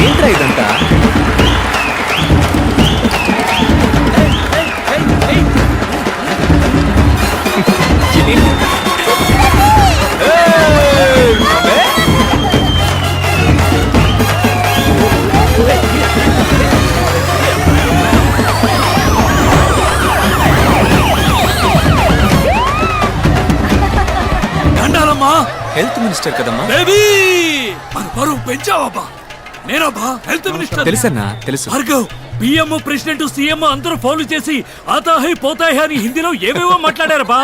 ఏంట్రా ఇదంతా? Health minister కదమ్మా. బేబీ మన పరువు పెంచావబ్బా. నేనబ్బా హెల్త్ మినిస్టర్. తెలుసన్నా, తెలుసు. భార్గవ్, పిఎం ప్రెసిడెంట్ సీఎం అందరూ ఫౌలు చేసి ఆతాహై పోతాహై అని హిందీలో ఏవేవో మాట్లాడారబ్బా.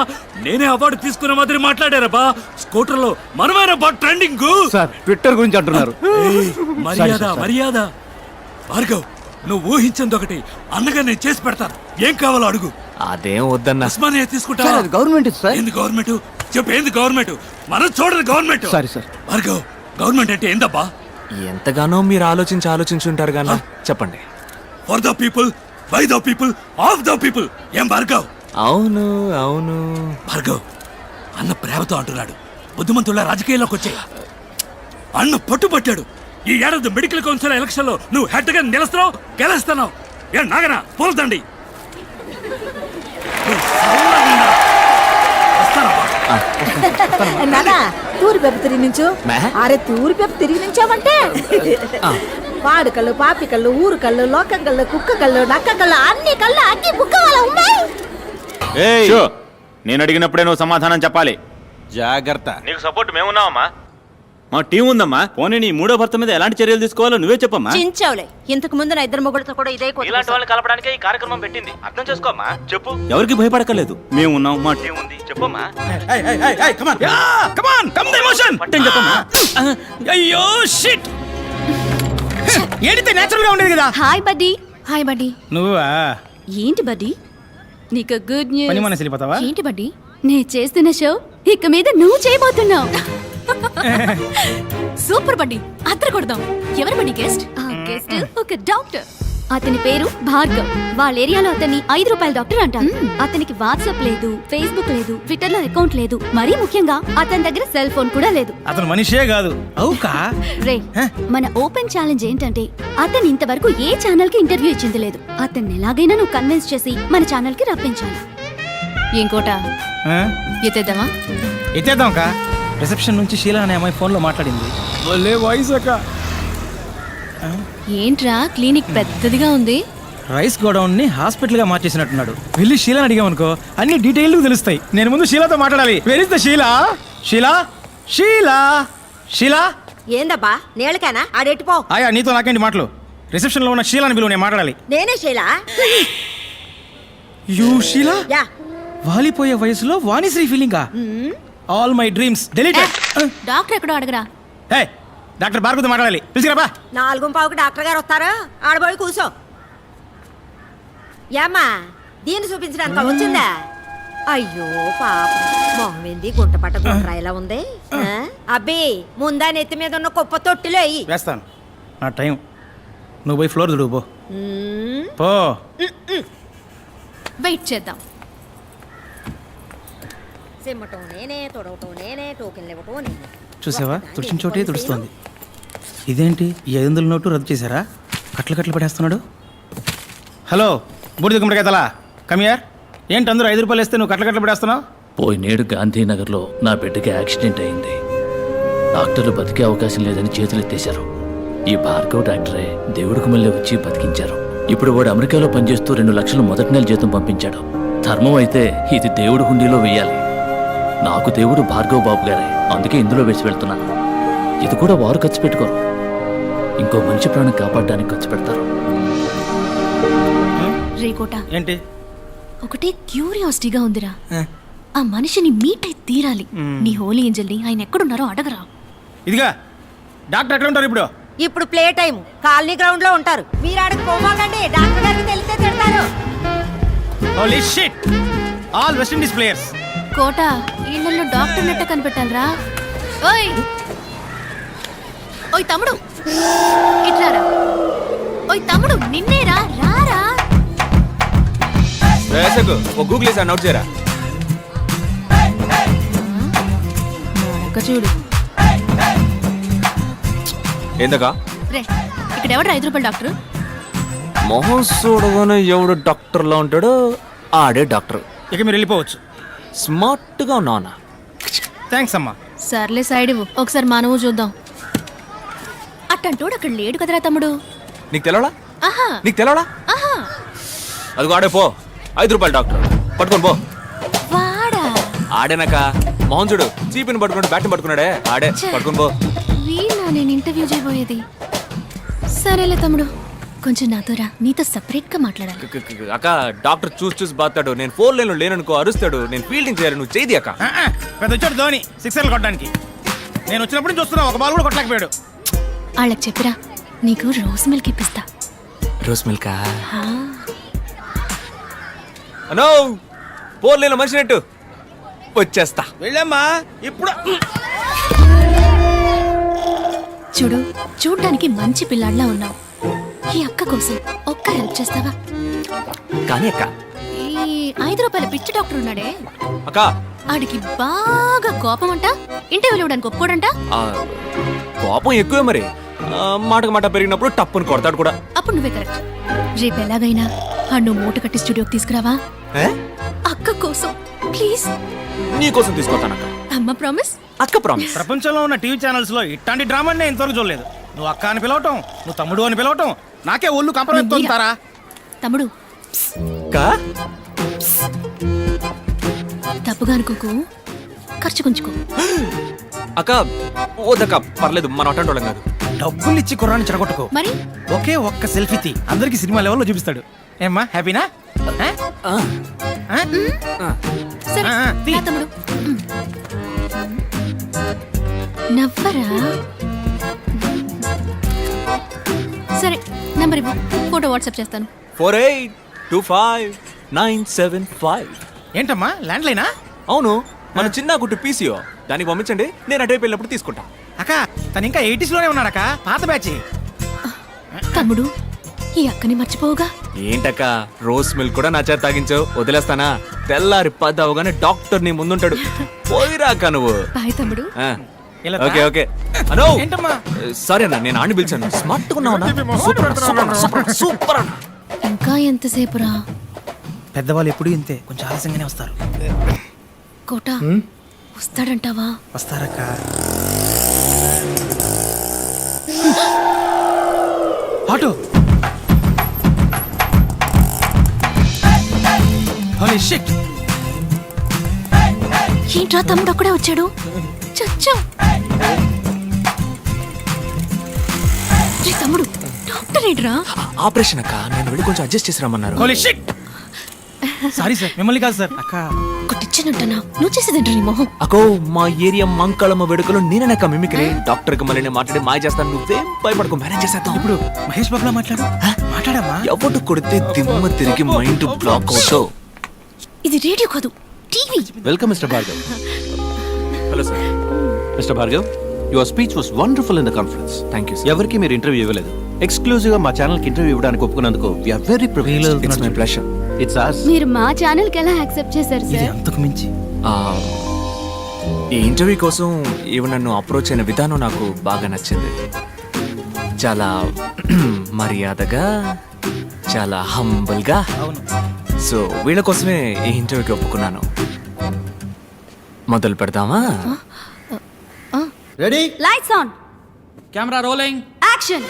నేనే అవార్డు తీసుకున్న మాదిరి మాట్లాడారబ్బా. స్కూటర్ లో మనమేనబ్బా ట్రెండింగ్. సార్ ట్విట్టర్ గురించి అంటున్నారు. మర్యాద మర్యాద. భార్గవ్, నువ్వు ఊహించింది ఒకటి, అన్నగా నేను చేసి పెడతాను. ఏం కావాలో అడుగు. అదేం వద్దన్నా. ఉస్మానియా తీసుకుంటా. Government sir. ఏంది గవర్నమెంట్? చెప్పు, ఏంది గవర్నమెంట్? మనం చూడదు government. Sorry sir. Bhargav, government అంటే ఏందబ్బా? ఎంతగానో మీరు ఆలోచించుంటారు గానా. చెప్పండి. For the people, by the people, of the people. ఏం భార్గవ్? అవును అవును. భార్గవ్, అన్న ప్రేమతో అంటున్నాడు. బుద్ధిమంతుల రాజకీయాల్లోకి వచ్చే అన్న పట్టుబట్టాడు. ఈ ఏడాది మెడికల్ కౌన్సిల్ ఎలక్షన్ లో నువ్వు హెడ్ గా నిలుస్తున్నావు, గెలుస్తున్నావు. ఏ నాగనా పోల్దండి. నానా తూరి పెప్పు తిరిగి నుంచు. అరే తూరి పెప్పు తిరిగి నుంచావంటే పాడు కళ్ళు, పాపి కళ్ళు, ఊరు కళ్ళు, లోకం కళ్ళు, కుక్క కళ్ళు, నక్క కళ్ళు, అన్ని కళ్ళు అన్ని బుక్క వాళ్ళ ఉన్నాయి. నేను అడిగినప్పుడే నువ్వు సమాధానం చెప్పాలి. జాగ్రత్త. నీకు సపోర్ట్ మేమున్నావమ్మా. మా టీం ఉందమ్మా. పోనీ నీ మూడో భర్త మీద ఎలాంటి చర్యలు తీసుకోవాలో నువ్వే చెప్పమ్మా. చించవులే. ఇంతకు ముందు నా ఇద్దరు మొగుడుతో కూడా ఇదే ఇలాంటి వాళ్ళని కలపడానికే ఈ కార్యక్రమం పెట్టింది. అర్థం చేసుకోమ్మా. చెప్పు. ఎవరికి భయపడకలేదు. మేము ఉన్నాం, మా టీం ఉంది. చెప్పమ్మా. అయ్యో షిట్. ఏడితే నేచురల్ గా ఉండేది కదా. Hi buddy. Hi buddy. నువ్వా? ఏంటి బడ్డీ, నీకు గుడ్ పని న్యూస్. మన వెళ్ళిపోతావా? ఏంటి బడ్డీ, నేను చేస్తున్న షో ఇక మీద నువ్వు చేయబోతున్నావు. సూపర్ బడ్డీ, అద్దరు కొడదాం. ఎవరు బడ్డీ గెస్ట్? గెస్ట్ ఒక డాక్టర్. అతని పేరు భార్గవ్. వాళ్ళ ఏరియాలో అతన్ని 5 రూపాయల డాక్టర్ అంటారు. అతనికి వాట్సాప్ లేదు, ఫేస్బుక్ లేదు, ట్విట్టర్ లో అకౌంట్ లేదు. మరీ ముఖ్యంగా అతని దగ్గర సెల్ ఫోన్ కూడా లేదు. అతను మనిషే కాదు. అవుకా? రే, మన ఓపెన్ ఛాలెంజ్ ఏంటంటే అతను ఇంతవరకు ఏ ఛానల్ కి ఇంటర్వ్యూ ఇచ్చింది లేదు. అతన్ని ఎలాగైనా నువ్వు కన్విన్స్ చేసి మన ఛానల్ కి రప్పించాలి. ఇంకోట ఎత్తేద్దామా? ఎత్తేద్దాం కా. రిసెప్షన్ నుంచి షీలా అనే అమ్మాయి ఫోన్ లో మాట్లాడింది. వాయిస్ అక్క. ఏంట్రా క్లినిక్ పెద్దదిగా ఉంది. రైస్ గోడౌన్ ని హాస్పిటల్ గా మార్చేసినట్టున్నాడు. వెళ్ళి షీలాని అడిగామనుకో అన్ని డీటెయిల్ తెలుస్తాయి. నేను ముందు షీలాతో మాట్లాడాలి. Where is the Sheela? Sheela, Sheela, Sheela. ఏందబ్బా నేళ్ళకేనా ఆడెట్టిపో. ఆయా నీతో నాకేంటి మాటలు? రిసెప్షన్ లో ఉన్న షీలాని బిలువ, నేను మాట్లాడాలి. నేనే శైలా. యూ షీలా? యా. వాలిపోయే వయసులో వాణిశ్రీ ఫీలింగా? All my dreams deleted. Doctor ఎక్కడో అడగరా. హే, డాక్టర్ భార్గవతో మాట్లాడాలి. పిలిచిరాబా. 4:15కి డాక్టర్ గారు వస్తారు. ఆడబోయి కూర్చో. ఏమ్మా దీన్ని చూపించడానికి వచ్చిందా? అయ్యో పాప, మొహం ఏంది గుంట పట్ట గుండ్రాయిలా ఉంది. అబ్బి ముందా నెత్తి మీద ఉన్న కుప్ప తొట్టిలో అయ్యి వేస్తాను. నా టైం. నువ్వు పోయి ఫ్లోర్ దుడువు పో. వెయిట్ చేద్దాం. సిమ్మటం నేనే, తొడవటం నేనే, టోకెన్లు ఇవ్వటం నేనే. చూసావా, తుడిచిన చోటే తుడుస్తోంది. ఇదేంటి, ఈ 500 నోటు రద్దు చేశారా? కట్లు పడేస్తున్నాడు. హలో బూడిద గుమ్మడికాయ తలా, కమియర్. ఏంటి అందరూ 5 రూపాయలు వేస్తే నువ్వు కట్లు పడేస్తున్నావు? పోయినేడు గాంధీనగర్లో నా బిడ్డకి యాక్సిడెంట్ అయింది. డాక్టర్లు బతికే అవకాశం లేదని చేతులెత్తేశారు. ఈ భార్గవ్ డాక్టరే దేవుడికి మళ్ళీ వచ్చి బతికించారు. ఇప్పుడు వాడు అమెరికాలో పనిచేస్తూ 2 లక్షలు మొదటి నెల జీతం పంపించాడు. ధర్మం అయితే ఇది దేవుడి హుండీలో వేయాలి. నాకు దేవుడు భార్గవ్ బాబు గారే, అందుకే ఇందులో వేసి వెళ్తున్నాను. ఇది కూడా వారు ఖర్చు పెట్టుకోరు, ఇంకో మనిషి ప్రాణం కాపాడడానికి ఖర్చు పెడతారు. రేకోట ఏంటి? ఒకటే క్యూరియాసిటీగా ఉందిరా. ఆ మనిషిని మీట్ అయి తీరాలి. నీ హోలీ ఏంజల్ని ఆయన ఎక్కడున్నారో అడగరా. ఇదిగా డాక్టర్ ఎక్కడ ఉంటారు ఇప్పుడు? ఇప్పుడు ప్లే టైం కాలనీ గ్రౌండ్ లో ఉంటారు. మీరు ఆడకు పోవాలండి, డాక్టర్ గారికి తెలిస్తే తిడతారు. Holy shit, all West Indies players. కోట ఇళ్లలో డాక్టర్ నెట్ట కనిపెట్టాలరా. ఓయ్ ఓయ్ తమ్ముడు, ఇట్లారా. ఓయ్ తమ్ముడు, నిన్నేరా, రారా. వేసకు ఒక గూగుల్ వేసి నోట్ చేయరా. సంక చూడు. ఏందకా రే, ఇక్కడ ఎవరు 5 రూపాయల డాక్టర్? మొహం చూడగానే ఎవడు డాక్టర్లా ఉంటాడో ఆడే డాక్టర్. ఇక మీరు వెళ్ళిపోవచ్చు. స్మార్ట్గా ఉన్నావునా? థ్యాంక్స్ అమ్మా. సర్లే సైడ్ ఇవ్వు, ఒకసారి మానవు చూద్దాం. అట్టంటోడు అక్కడ లేడు కదరా తమ్ముడు. నీకు తెలవడా? ఆహా నీకు తెలవడా? ఆహా, అదిగో ఆడే పో. 5 రూపాయల డాక్టర్ పట్టుకొని పో. వాడా? ఆడేనాక మొహం చూడు, చీపిని పట్టుకున్నాడు, బ్యాట్ని పట్టుకున్నాడే ఆడే. పట్టుకొని పో. వీళ్ళ నేను ఇంటర్వ్యూ చేయబోయేది. సరేలే తమ్ముడు, కొంచెం నాతో రా, నీతో సపరేట్ గా మాట్లాడాలి. అక్క డాక్టర్ చూసి బాతాడు. నేను 4 లైన్లో లేననుకో అరుస్తాడు. నేను ఫీల్డింగ్ చేయాలి, నువ్వు చేయి అక్క. పెద్ద వచ్చాడు ధోని 6 కొట్టడానికి. నేను వచ్చినప్పుడు చూస్తున్నా, ఒక బాల్ కూడా కొట్టలేకపోయాడు. వాళ్ళకి చెప్పిరా, నీకు రోజ్ మిల్క్ ఇప్పిస్తా. రోజ్ మిల్కా? హా. అనో 4 లైన్లో మనిషి నెట్టు వచ్చేస్తా. వెళ్ళమ్మా ఇప్పుడు. చూడు, చూడ్డానికి మంచి పిల్లాడిలా ఉన్నావు. ఈ అక్క కోసం ఒక్క హెల్ప్ చేస్తావా? కానీ అక్క, ఈ 5 రూపాయల పిచ్చి డాక్టర్ ఉన్నాడే, అక్క ఆడికి బాగా కోపం అంట. ఇంటర్వ్యూలు ఇవ్వడానికి ఒప్పుకోడంట. ఆ, కోపం ఎక్కువే మరి. మాటకు మాట పెరిగినప్పుడు టప్పుని కొడతాడు కూడా. అప్పుడు నువ్వే కరెక్ట్. రేపు ఎలాగైనా నువ్వు మూట కట్టి స్టూడియోకి తీసుకురావా? ఏ? అక్క కోసం ప్లీజ్. నీ కోసం తీసుకొస్తాను అక్క. అమ్మ ప్రామిస్. అక్క ప్రామిస్. ప్రపంచంలో ఉన్న టీవీ ఛానల్స్ లో ఇట్లాంటి డ్రామా నేను ఇంతవరకు చూడలేదు. నువ్వు అక్క అని పిలవటం, నువ్వు తమ్ముడు అని పిలవటం, నాకే ఒళ్ళు కంపరెత్తుంటారా? తమ్ముడు అక్క తప్పుగా అనుకోకు, ఖర్చు కొంచుకో. అక్క ఓదక్క పర్లేదు, మన అటెండ్ వాళ్ళం కాదు. డబ్బులు ఇచ్చి కుర్రాన్ని చెడగొట్టుకో. మరి ఒకే ఒక్క సెల్ఫీ తీ, అందరికి సినిమా లెవెల్లో చూపిస్తాడు. ఏమ్మా హ్యాపీనా? ఆ, సరే తీ. రా తమ్ముడు. నవ్వరా? సరే నంబర్ ఇవ్వు, ఫోటో వాట్సాప్ చేస్తాను. 48259755. ఏంటమ్మా ల్యాండ్ లైనా? అవును, మన చిన్న గుట్టు పీసీఓ. దానికి పంపించండి, నేను అటువైపు వెళ్ళినప్పుడు తీసుకుంటా. అక్క తను ఇంకా 80s లోనే ఉన్నాడక్క, పాత బ్యాచ్. తమ్ముడు, ఈ అక్కని మర్చిపోవుగా. ఏంటక్క, రోజ్ మిల్క్ కూడా నా చేత తాగించావు, వదిలేస్తానా? తెల్లారి 10 అవగానే డాక్టర్ నీ ముందుంటాడు. పోయిరాక నువ్వు. బాయ్ తమ్ముడు. ఆ, ఇలా ఓకే ఓకే. అనో ఏంటమ్మా? సారీ అన్న, నేను ఆడిని పిలిచాను. స్మార్ట్ ఉన్నావు సూపర్ అన్న. ఇంకా ఎంతసేపురా? పెద్దవాళ్ళు ఎప్పుడు ఇంతే, కొంచెం ఆలస్యంగానే వస్తారు. కోట వస్తాడంటావా? వస్తారక్క. ఆటో. Holy shit. ఏంట్రా తమ్ముడు అక్కడే వచ్చాడు? చచ్చా. తమ్ముడు డాక్టర్ ఏంట్రా? ఆపరేషన్ అక్క, నేను వెళ్ళి కొంచెం అడ్జస్ట్ చేసి రమ్మన్నారు. Holy shit. సారీ సార్, మిమ్మల్ని కాదు సార్. అక్క కొట్టిచ్చానంటనా? నువ్వు చేసేదేంట్రా నీ మొహం? అకో, మా ఏరియా మంకళమ్మ వేడుకలో నేననక్క మిమిక్రీ. డాక్టర్ కి మళ్ళీ నేను మాట్లాడి మాయ చేస్తాను, నువ్వేం భయపడకు, మేనేజ్ చేసేద్దాం. ఇప్పుడు మహేష్ బాబులా మాట్లాడమ్మా. ఎవడు కొడితే దిమ్మ తిరిగి మైండ్ బ్లాక్ అవుతావు. ఇది రేడియో కాదు, TV. Welcome, Mr. Bhargav. Hello sir. Mr. Bhargav, your speech was wonderful in the conference. Thank you. ఎవరికి మీరు ఇంటర్వ్యూ ఇవ్వలేదు. ఎక్స్క్లూజివ్ గా మా ఛానల్ కి ఇంటర్వ్యూ ఇవ్వడానికి ఒప్పుకున్నందుకు we are very privileged. It's my pleasure. It's us. మీరు మా ఛానల్ కి ఎలా యాక్సెప్ట్ చేశారు ఇది సార్? అంతకు మించి. ఈ ఇంటర్వ్యూ కోసం ఈమె నన్ను అప్రోచ్ అయిన విధానం నాకు బాగా నచ్చింది. చాలా మర్యాదగా, చాలా హంబుల్గా. అవును. సో వీళ్ళ కోసమే ఈ ఇంటర్వ్యూకి ఒప్పుకున్నాను. మొదలు పెడదామా? Ready? Lights on, camera rolling, action.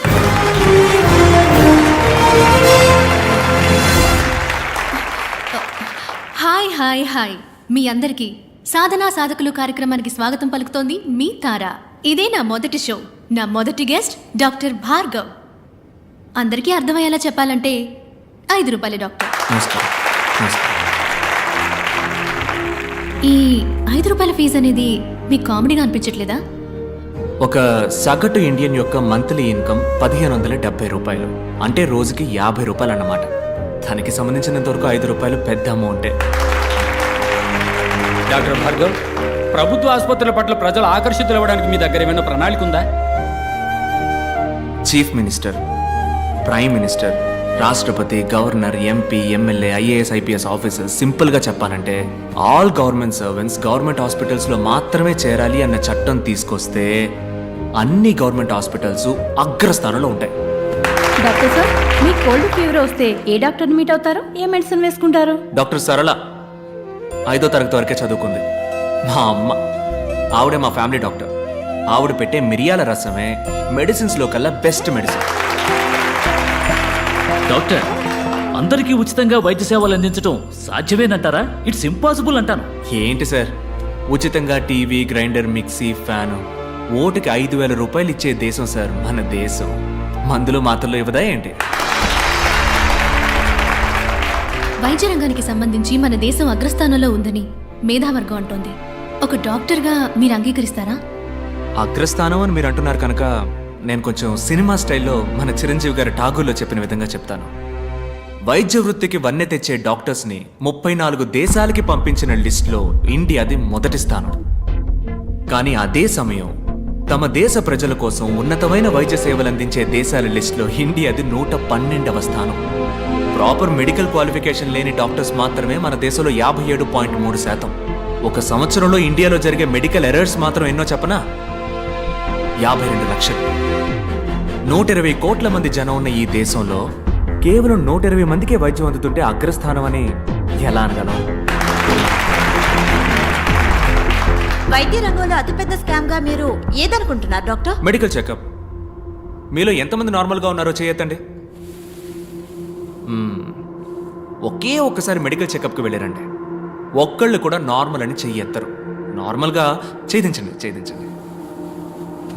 Hi hi hi, మీ అందరికీ సాధనా సాధకులు కార్యక్రమానికి స్వాగతం పలుకుతోంది మీ తార. ఇదే నా మొదటి షో. నా మొదటి గెస్ట్ డాక్టర్ భార్గవ్. అందరికీ అర్థమయ్యేలా చెప్పాలంటే 5 రూపాయల డాక్టర్. నమస్కారం. నమస్కారం. ఈ 5 రూపాయల ఫీజు అనేది మీకు కామెడీగా అనిపించట్లేదా? ఒక సగటు ఇండియన్ యొక్క మంత్లీ ఇన్కమ్ 1570 రూపాయలు, అంటే రోజుకి 50 రూపాయలు అన్నమాట. దానికి సంబంధించినంత వరకు 5 రూపాయలు పెద్ద అమౌంటే. డాక్టర్ భార్గవ్, ప్రభుత్వ ఆసుపత్రుల పట్ల ప్రజలు ఆకర్షితులు అవ్వడానికి మీ దగ్గర ఏమైనా ప్రణాళిక ఉందా? చీఫ్ మినిస్టర్, ప్రైమ్ మినిస్టర్, రాష్ట్రపతి, governor, MP, MLA, IAS, IPS officers, సింపుల్గా చెప్పాలంటే ఆల్ గవర్నమెంట్ సర్వెంట్స్ గవర్నమెంట్ హాస్పిటల్స్లో మాత్రమే చేరాలి అన్న చట్టం తీసుకొస్తే అన్ని గవర్నమెంట్ హాస్పిటల్స్ అగ్రస్థానంలో ఉంటాయి. డాక్టర్ సార్, మీకు కోల్డ్ ఫీవర్ వస్తే ఏ డాక్టర్ని మీట్ అవుతారు? ఏ మెడిసిన్ వేసుకుంటారు? డాక్టర్ సరళ 5వ తరగతి వరకే చదువుకుంది. మా అమ్మ, ఆవిడే మా ఫ్యామిలీ డాక్టర్. ఆవిడ పెట్టే మిరియాల రసమే మెడిసిన్స్లో కల్లా బెస్ట్ మెడిసిన్. డాక్టర్, అందరికీ ఉచితంగా వైద్య సేవలు అందించడం సాధ్యమేనంటారా? ఇట్స్ ఇంపాసిబుల్ అంటాను. ఏంటి సార్, ఉచితంగా టీవీ, గ్రైండర్, మిక్సీ, ఫ్యాను ఓటుకి 5,000 రూపాయలు ఇచ్చే దేశం సార్ మన దేశం. మందులు మాత్రలు ఇవ్వదా ఏంటి? వైద్య రంగానికి సంబంధించి మన దేశం అగ్రస్థానంలో ఉందని మేధావర్గం అంటోంది. ఒక డాక్టర్గా మీరు అంగీకరిస్తారా? అగ్రస్థానం అని మీరు అంటున్నారు కనుక నేను కొంచెం సినిమా స్టైల్లో మన చిరంజీవి గారి ఠాగూర్లో చెప్పిన విధంగా చెప్తాను. వైద్య వృత్తికి వన్నె తెచ్చే డాక్టర్స్ని 34 దేశాలకి పంపించిన లిస్టులో ఇండియాది మొదటి స్థానం. కానీ అదే సమయం తమ దేశ ప్రజల కోసం ఉన్నతమైన వైద్య సేవలు అందించే దేశాల లిస్టులో ఇండియాది 112వ స్థానం. ప్రాపర్ మెడికల్ క్వాలిఫికేషన్ లేని డాక్టర్స్ మాత్రమే మన దేశంలో 57.3%. ఒక సంవత్సరంలో ఇండియాలో జరిగే మెడికల్ ఎర్రర్స్ మాత్రం ఎన్నో చెప్పనా? 52 లక్షలు. 120 కోట్ల మంది జనం ఉన్న ఈ దేశంలో కేవలం 120 మందికే వైద్యం అందుతుంటే అగ్రస్థానం అని ఎలా అనగలం? వైద్య రంగంలో అతిపెద్ద స్కామ్ గా మీరు ఏదనుకుంటున్నారు డాక్టర్? Medical checkup. మీలో ఎంతమంది నార్మల్గా ఉన్నారో చేయొద్దండి. ఒకే ఒక్కసారి మెడికల్ చెకప్కి వెళ్ళారండి, ఒక్కళ్ళు కూడా నార్మల్ అని చెయ్యెత్తరు. నార్మల్గా ఛేదించండి.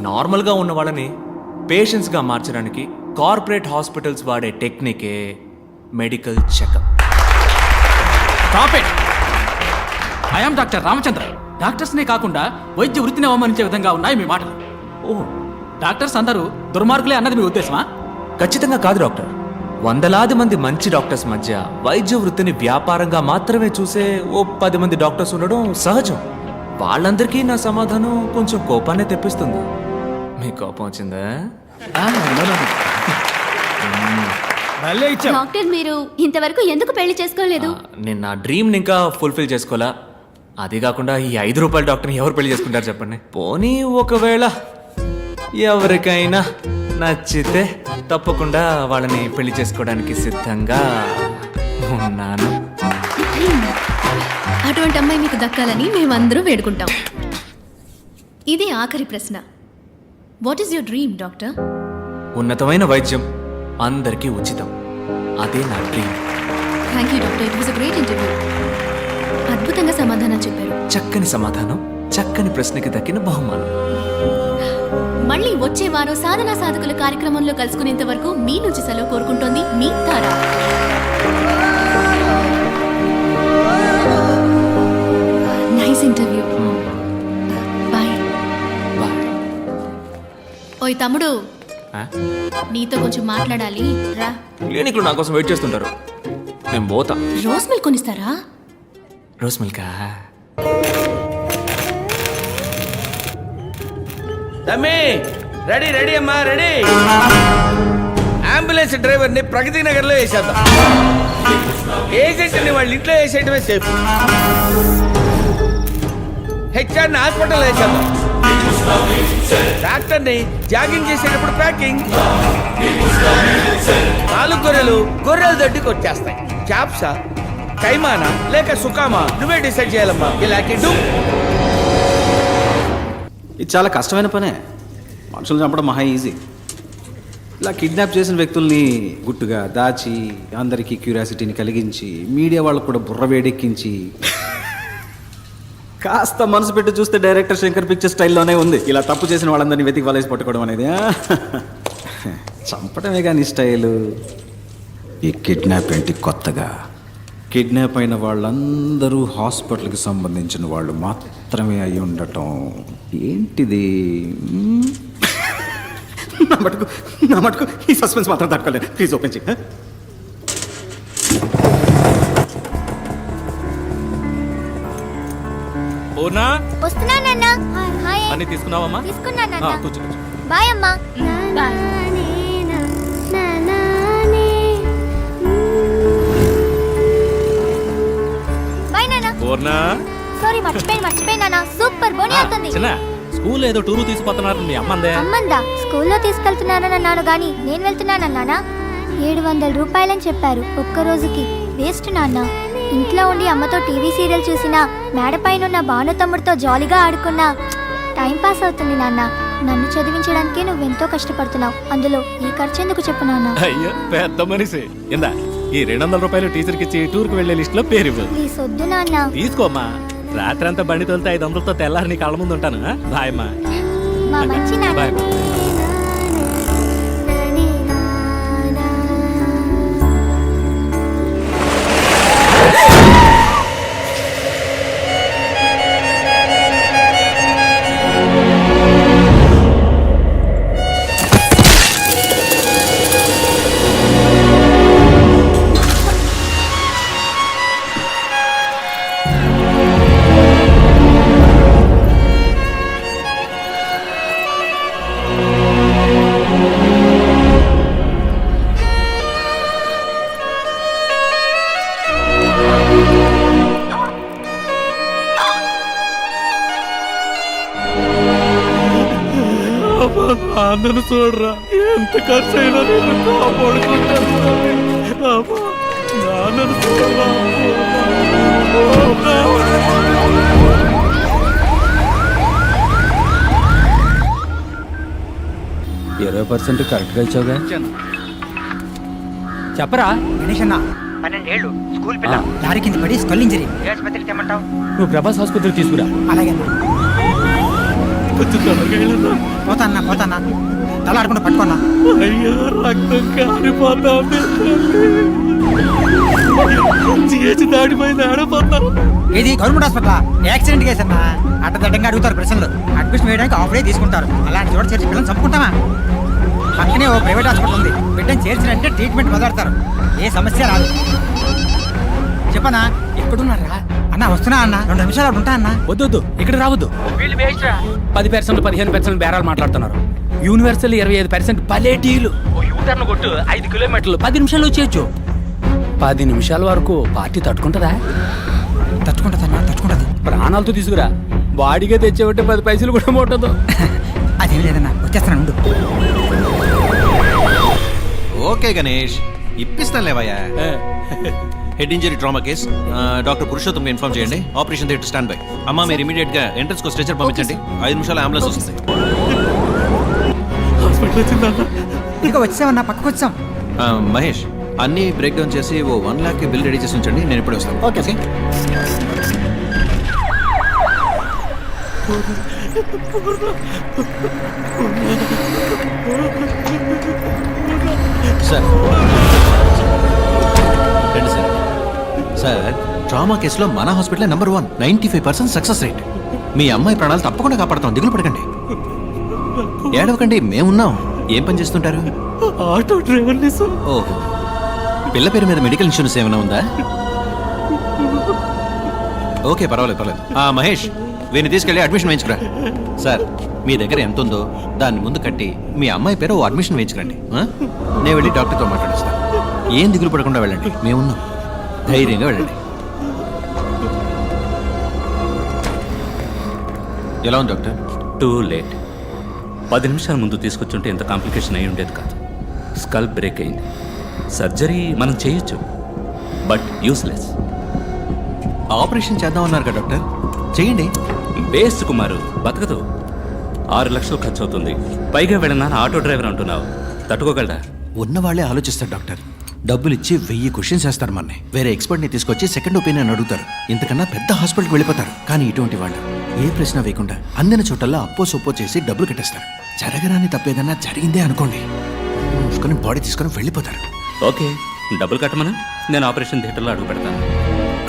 నార్మల్గా ఉన్న వాళ్ళని పేషెంట్స్గా మార్చడానికి కార్పొరేట్ హాస్పిటల్స్ వాడే టెక్నికే medical checkup. I am doctor Ramachandra. డాక్టర్స్నే కాకుండా వైద్య వృత్తిని అవమానించే విధంగా ఉన్నాయి మీ మాటలు. ఓ, డాక్టర్స్ అందరూ దుర్మార్గులే అన్నది మీ ఉద్దేశమా? ఖచ్చితంగా కాదు డాక్టర్. వందలాది మంది మంచి డాక్టర్స్ మధ్య వైద్య వృత్తిని వ్యాపారంగా మాత్రమే చూసే ఓ 10 మంది డాక్టర్స్ ఉండడం సహజం. వాళ్ళందరికీ నా సమాధానం కొంచెం కోపాన్ని తెప్పిస్తుంది. మీ కోపం వచ్చిందా? డాక్టర్, మీరు ఇంతవరకు ఎందుకు పెళ్లి చేసుకోలేదు? నేను నా డ్రీమ్ని ఇంకా ఫుల్ఫిల్ చేసుకోవాలా. అది కాకుండా ఈ 5 రూపాయల డాక్టర్ని ఎవరు పెళ్లి చేసుకుంటారు చెప్పండి? పోనీ ఒకవేళ ఎవరికైనా నచ్చితే తప్పకుండా వాళ్ళని పెళ్లి చేసుకోవడానికి సిద్ధంగా ఉన్నాను. అటువంటి అమ్మాయి మీకు దక్కాలని మేమందరూ వేడుకుంటాం. ఇది ఆఖరి ప్రశ్న. What is your dream doctor? ఉన్నతమైన వైద్యం అందరికీ ఉచితం. అదే నా dream. Thank you doctor, it was a great interview. అద్భుతంగా సమాధానం చెప్పారు. చక్కని సమాధానం, చక్కని ప్రశ్నకి దక్కిన బహుమానం. మళ్ళీ వచ్చే వారం సాధనా సాధకుల కార్యక్రమంలో కలుసుకునేంత వరకు మీ నుంచి సెలవు కోరుకుంటోంది మీ తారా. Nice interview. బాయ్. ఓయ్ తమ్ముడు, నీతో కొంచెం మాట్లాడాలి, రా. క్లినిక్లో నా కోసం వెయిట్ చేస్తుంటారు, నేను పోతా. రోజ్ మిల్క్ కొనిస్తారా? రోజ్ మిల్కా? తమ్మి, రెడీ అమ్మా, రెడీ. అంబులెన్స్ డ్రైవర్ ని ప్రగతి నగర్ లో వేసేద్దాం. ఏజెంట్ ని వాళ్ళ ఇంట్లో వేసేయటమే సేఫ్. హెచ్ఆర్ ని హాస్పిటల్ వేసేద్దాం. డాక్టర్ ని జాగింగ్ చేసేటప్పుడు ప్యాకింగ్. 4 గొర్రెల దొడ్డికి వచ్చేస్తాయి. క్యాప్సా, కైమానా లేక సుకామా, నువ్వే డిసైడ్ చేయాలమ్మా. ఇలాంటి ఇది చాలా కష్టమైన పనే. మనుషులు చంపడం మహా ఈజీ. ఇలా కిడ్నాప్ చేసిన వ్యక్తుల్ని గుట్టుగా దాచి అందరికీ క్యూరియాసిటీని కలిగించి మీడియా వాళ్ళకు కూడా బుర్ర వేడెక్కించి కాస్త మనసు పెట్టి చూస్తే డైరెక్టర్ శంకర్ పిక్చర్ స్టైల్లోనే ఉంది. ఇలా తప్పు చేసిన వాళ్ళందరినీ వెతికి వలేసి పట్టుకోవడం అనేది. చంపడమే కానీ స్టైలు. ఈ కిడ్నాప్ ఏంటి కొత్తగా? కిడ్నాప్ అయిన వాళ్ళందరూ హాస్పిటల్కి సంబంధించిన వాళ్ళు మాత్రమే అయి ఉండటం ఏంటిది? నా మటుకు ఈ సస్పెన్స్ మాత్రం తట్టుకోలేదు. ప్లీజ్ ఓపెన్ చేయి. పూర్ణా, వస్తున్నానన్నా. హాయ్. అన్ని తీసుకున్నావమ్మా? తీసుకున్నానన్నా. కూర్చో. బాయ్ అమ్మా. బాయ్. పూర్ణ సారీ మర్చిపోయి నాన్న సూపర్ బోని అవుతుంది చిన్న స్కూల్ ఏదో టూరు తీసుకుపోతున్నారు మీ అమ్మందే అమ్మందా స్కూల్లో తీసుకెళ్తున్నానన్నాను గాని నేను వెళ్తున్నానన్నానా 700 రూపాయలని చెప్పారు ఒక్క రోజుకి వేస్ట్ నాన్న ఇంట్లో ఉండి అమ్మతో టీవీ సీరియల్ చూసినా మేడపైనున్న భాను తమ్ముడితో జాలీగా ఆడుకున్నా టైం పాస్ అవుతుంది నాన్న నన్ను చదివించడానికే నువ్వెంతో కష్టపడుతున్నావు అందులో ఈ ఖర్చు ఎందుకు చెప్పు నాన్న అయ్యో పెద్ద మనిషి ఇందా ఈ 200 రూపాయలు టీచర్కి ఇచ్చి టూర్కి వెళ్లే లిస్ట్ లో పేరు ఇవ్వు. ప్లీజ్ వద్దు నాన్న తీసుకోమ్మా రాత్రి అంతా బండి తోలితే 500తో తెల్లారి నీ కళ్ళ ముందు ఉంటాను బాయ్ అమ్మా మా మంచి నాన్న బాయ్ అందరూ చూడరా ఎంత ఖర్చు అయినా నేను కాపాడుకుంటాను నాన్నను చూడరా 20% కరెక్ట్గా ఇచ్చావుగా. చెప్పరా గణేష్ అన్న 12 ఏళ్ళు స్కూల్ పిల్ల లారీ కింద పడి స్కల్ ఇంజరీ ఏ ఆసుపత్రికి తెమ్మంటావు నువ్వు ప్రభాస్ ఆసుపత్రికి తీసుకురా. అలాగే పోతాన్నా తల ఆడకుండా పట్టుకున్నా అయ్యా రక్తం కారిపోతా దాడిపోయింది ఆడిపోతాను ఇది గవర్నమెంట్ హాస్పిటల్ యాక్సిడెంట్ కేసు అన్నా అడ్డదడ్డంగా అడుగుతారు ప్రశ్నలు అడ్మిషన్ వేయడానికి ఆఫ్ డే తీసుకుంటారు అలాంటి చోట చేర్చి పిల్లలు చంపుకుంటామా పక్కనే ఓ ప్రైవేట్ హాస్పిటల్ ఉంది బిడ్డను చేర్చినంటే ట్రీట్మెంట్ మొదలెడతారు ఏ సమస్య రాదు చెప్పనా ఎక్కడున్నారా అన్న వస్తున్నా అన్న 2 నిమిషాలు అక్కడ ఉంటా అన్న వద్దు ఇక్కడ రావద్దు. 10% 15% బేరాలు మాట్లాడుతున్నారు. యూనివర్సల్ 25% పలేటీలు. యూటర్న్ కొట్టు 5 కిలోమీటర్లు 10 నిమిషాలు వచ్చేయచ్చు. 10 నిమిషాల వరకు పార్టీ తట్టుకుంటుందా? తట్టుకుంటది. ప్రాణాలతో తీసుకురా. బాడీగా తెచ్చేవంటే 10 పైసలు కూడా ముట్టదు. అదేం లేదన్నా వచ్చేస్తాను ఉండు. ఓకే గణేష్ ఇప్పిస్తాను లేవయ్యా. Head injury trauma case doctor Purushottam inform చేయండి. Operation theatre stand by. అమ్మా మీరు ఇమీడియట్ గా ఎంట్రన్స్ కు స్ట్రెచర్ పంపించండి. 5 నిమిషాలు అంబులెన్స్ వస్తుంది. ఇంకా వచ్చామన్నా పక్కకు వచ్చాం. మహేష్ అన్ని బ్రేక్ డౌన్ చేసి ఓ 1 lakh బిల్ రెడీ చేసి ఉంచండి. నేను ఇప్పుడే వస్తాను. ఓకే సార్ రండి సార్. సార్ ట్రామా కేసులో మన హాస్పిటల్ నెంబర్ 1 95% సక్సెస్ రేట్. మీ అమ్మాయి ప్రాణాలు తప్పకుండా కాపాడతాం. దిగులు పడకండి, ఏడవకండి, మేమున్నాం. ఏం పని చేస్తుంటారు? Auto driver. ఓహో, పిల్ల పేరు మీద మెడికల్ ఇన్సూరెన్స్ ఏమైనా ఉందా? ఓకే పర్వాలేదు. మహేష్ వీరిని తీసుకెళ్ళి అడ్మిషన్ వేయించుకురా. సార్ మీ దగ్గర ఎంత ఉందో దాన్ని ముందు కట్టి మీ అమ్మాయి పేరు ఓ అడ్మిషన్ వేయించుకురండి. నేను వెళ్ళి డాక్టర్తో మాట్లాడిస్తాను. ఏం దిగులు పడకుండా వెళ్ళండి, మేమున్నాం. ధైర్యంగా వెళ్ళండి. ఎలా ఉంది డాక్టర్? Too late. 10 నిమిషాల ముందు తీసుకొచ్చుంటే ఇంత కాంప్లికేషన్ అయి ఉండేది కాదు. స్కల్ బ్రేక్ అయింది. సర్జరీ మనం చేయొచ్చు, బట్ యూస్లెస్. ఆపరేషన్ చేద్దామన్నారు కదా డాక్టర్, చేయండి. బేస్ట్ కుమారు బతకదు. 6 లక్షలు ఖర్చు అవుతుంది. పైగా వెళ్ళినా ఆటో డ్రైవర్ అంటున్నావు, తట్టుకోగలరా? ఉన్నవాళ్లే ఆలోచిస్తారు డాక్టర్. డబ్బులు ఇచ్చి 1000 క్వశ్చన్స్ వేస్తారు మనని. వేరే ఎక్స్పర్ట్ని తీసుకొచ్చి సెకండ్ ఒపీనియన్ అడుగుతారు. ఇంతకన్నా పెద్ద హాస్పిటల్కి వెళ్ళిపోతారు. కానీ ఇటువంటి వాళ్ళు ఏ ప్రశ్న వేయకుండా అందిన చోటల్లో అప్పో సొప్పో చేసి డబ్బులు కట్టేస్తారు. జరగరాని తప్పేదన్నా జరిగిందే అనుకోండి, మూసుకొని బాడీ తీసుకొని వెళ్ళిపోతారు. ఓకే, డబ్బులు కట్టమను, నేను ఆపరేషన్ థియేటర్లో అడుగు పెడతాను.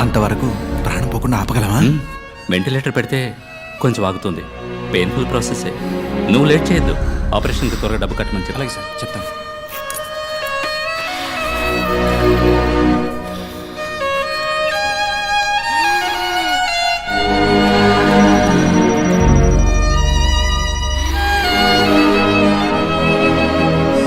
అంతవరకు ప్రాణం పోకుండా ఆపగలమా? వెంటిలేటర్ పెడితే కొంచెం ఆగుతుంది. పెయిన్ఫుల్ ప్రాసెసే. నువ్వు లేట్ చేయొద్దు. ఆపరేషన్కి త్వరగా డబ్బు కట్టమని చెప్పి. అలాగే సార్, చెప్తాను.